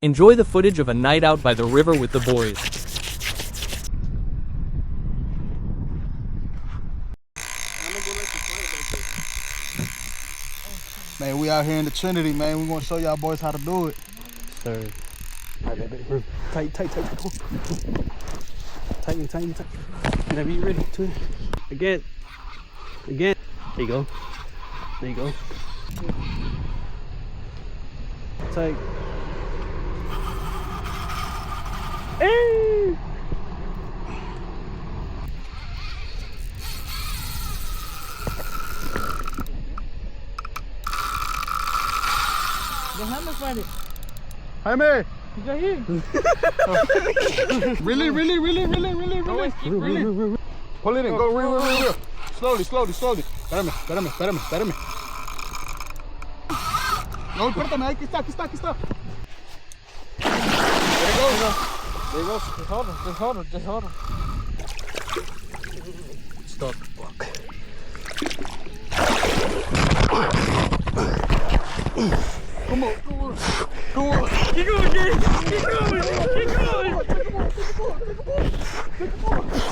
Enjoy the footage of a night out by the river with the boys. Man, we out here in the Trinity, man. We want to show y'all boys how to do it. Sir. All right, baby. Tight. Tighten. Whenever you're ready. Twin. Again. There you go. Tight. Hey! Jaime! He's right here. Really? Pull it in. Go real. Slowly. Espérame. No, espérame. Aquí está. There you go. Just hold him. Stop. Fuck. Come on. Keep going, Gabe. Keep going.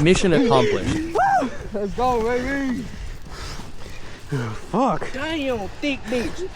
Mission accomplished. Let's go, baby. Fuck. Damn, thick bitch.